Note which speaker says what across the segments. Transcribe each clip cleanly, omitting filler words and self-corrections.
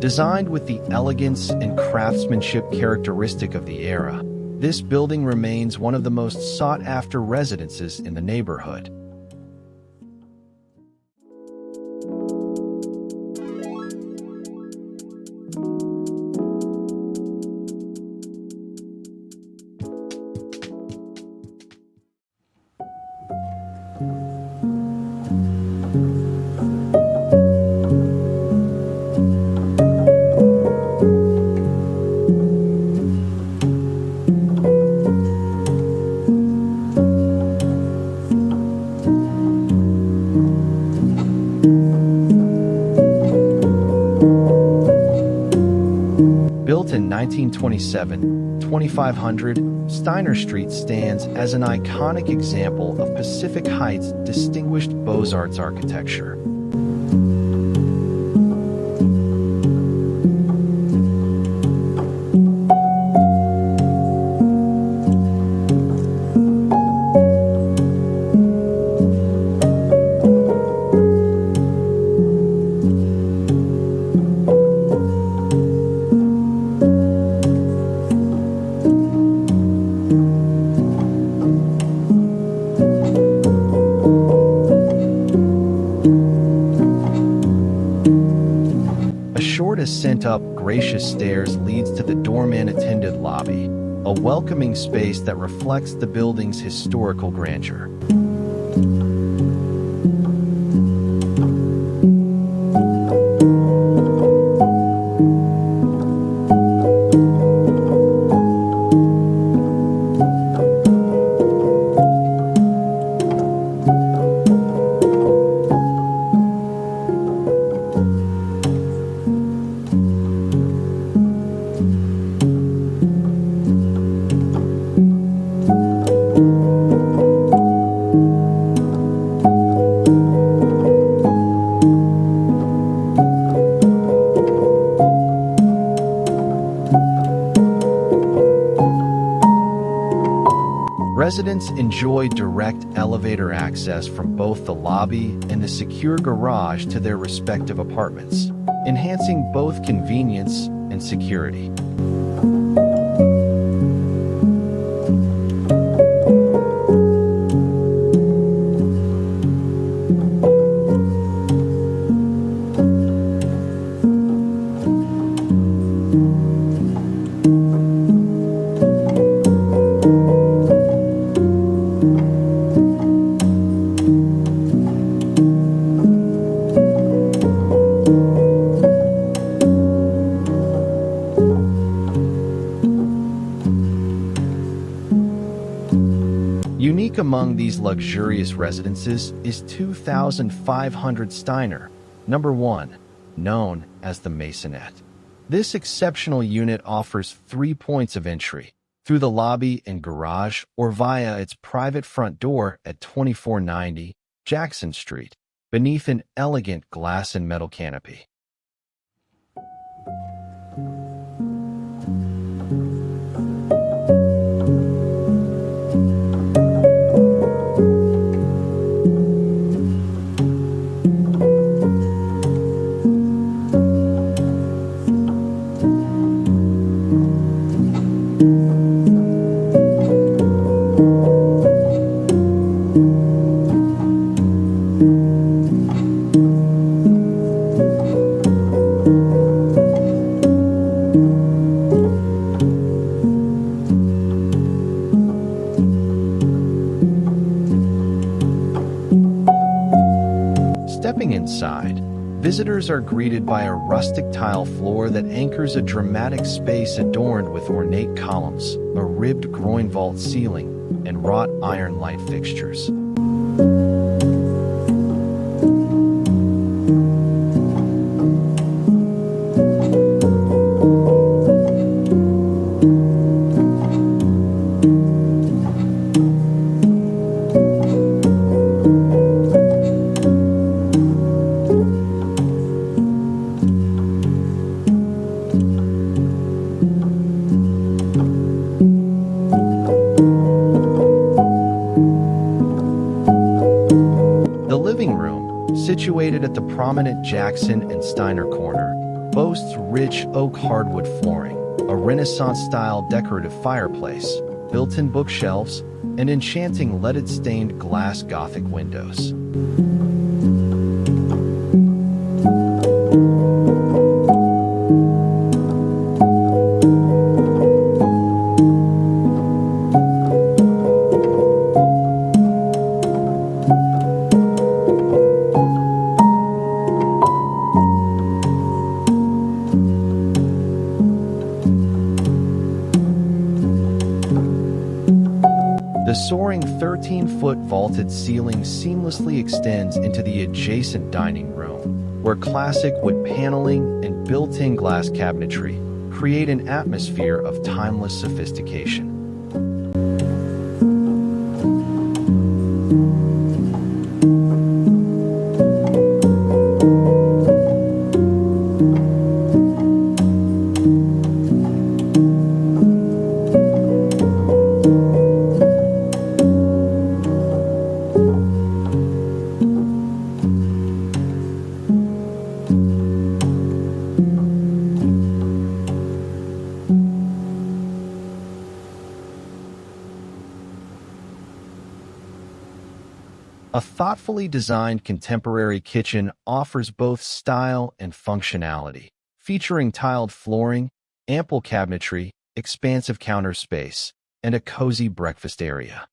Speaker 1: Designed with the elegance and craftsmanship characteristic of the era, this building remains one of the most sought-after residences in the neighborhood. Built in 1927, 2500 Steiner Street stands as an iconic example of Pacific Heights' distinguished Beaux-Arts architecture. A short ascent up gracious stairs leads to the doorman-attended lobby, a welcoming space that reflects the building's historical grandeur. Residents enjoy direct elevator access from both the lobby and the secure garage to their respective apartments, enhancing both convenience and security. Unique among these luxurious residences is 2500 Steiner, number 1, known as the Masonette. This exceptional unit offers 3 points of entry, through the lobby and garage or via its private front door at 2490 Jackson Street, beneath an elegant glass and metal canopy. Stepping inside, visitors are greeted by a rustic tile floor that anchors a dramatic space adorned with ornate columns, a ribbed groin vault ceiling, and wrought iron light fixtures. situated at the prominent Jackson and Steiner corner, boasts rich oak hardwood flooring, a Renaissance-style decorative fireplace, built-in bookshelves, and enchanting leaded-stained glass Gothic windows. The soaring 13-foot vaulted ceiling seamlessly extends into the adjacent dining room, where classic wood paneling and built-in glass cabinetry create an atmosphere of timeless sophistication. A thoughtfully designed contemporary kitchen offers both style and functionality, featuring tiled flooring, ample cabinetry, expansive counter space, and a cozy breakfast area.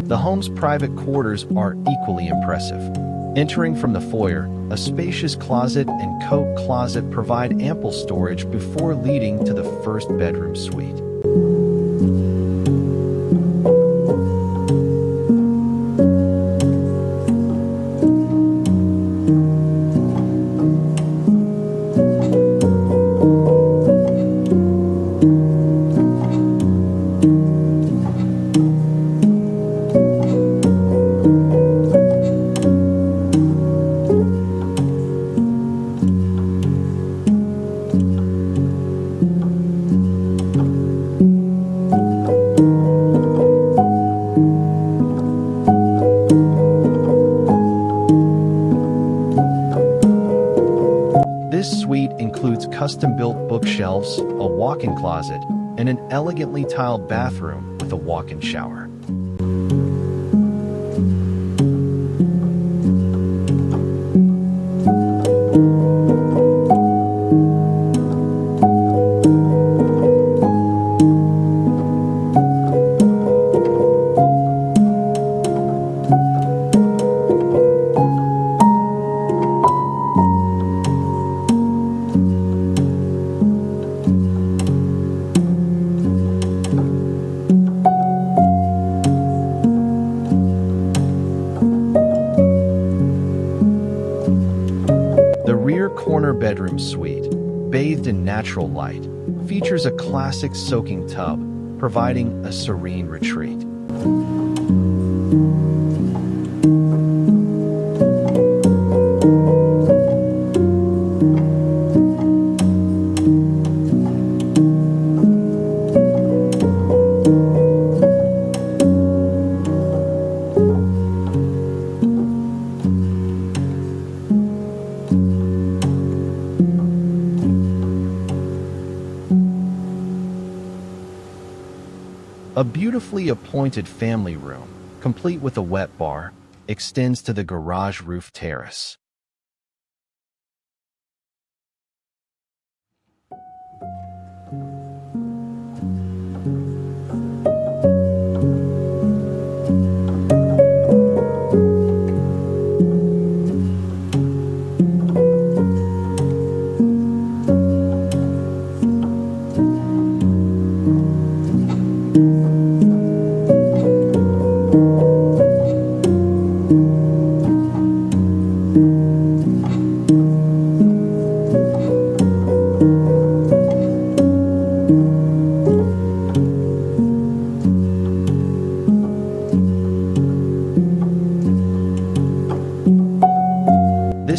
Speaker 1: The home's private quarters are equally impressive. Entering from the foyer, a spacious closet and coat closet provide ample storage before leading to the first bedroom suite. This suite includes custom-built bookshelves, a walk-in closet, and an elegantly tiled bathroom with a walk-in shower. The rear corner bedroom suite, bathed in natural light, features a classic soaking tub, providing a serene retreat. A beautifully appointed family room, complete with a wet bar, extends to the garage roof terrace.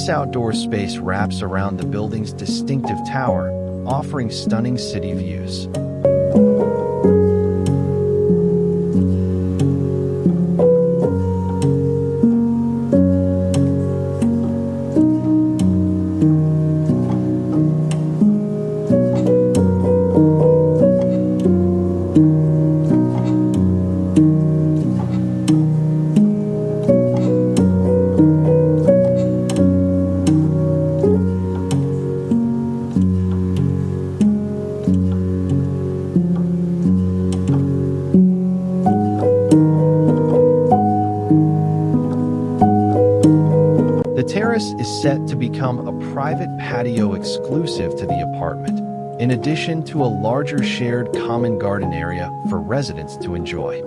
Speaker 1: This outdoor space wraps around the building's distinctive tower, offering stunning city views. The terrace is set to become a private patio exclusive to the apartment, in addition to a larger shared common garden area for residents to enjoy.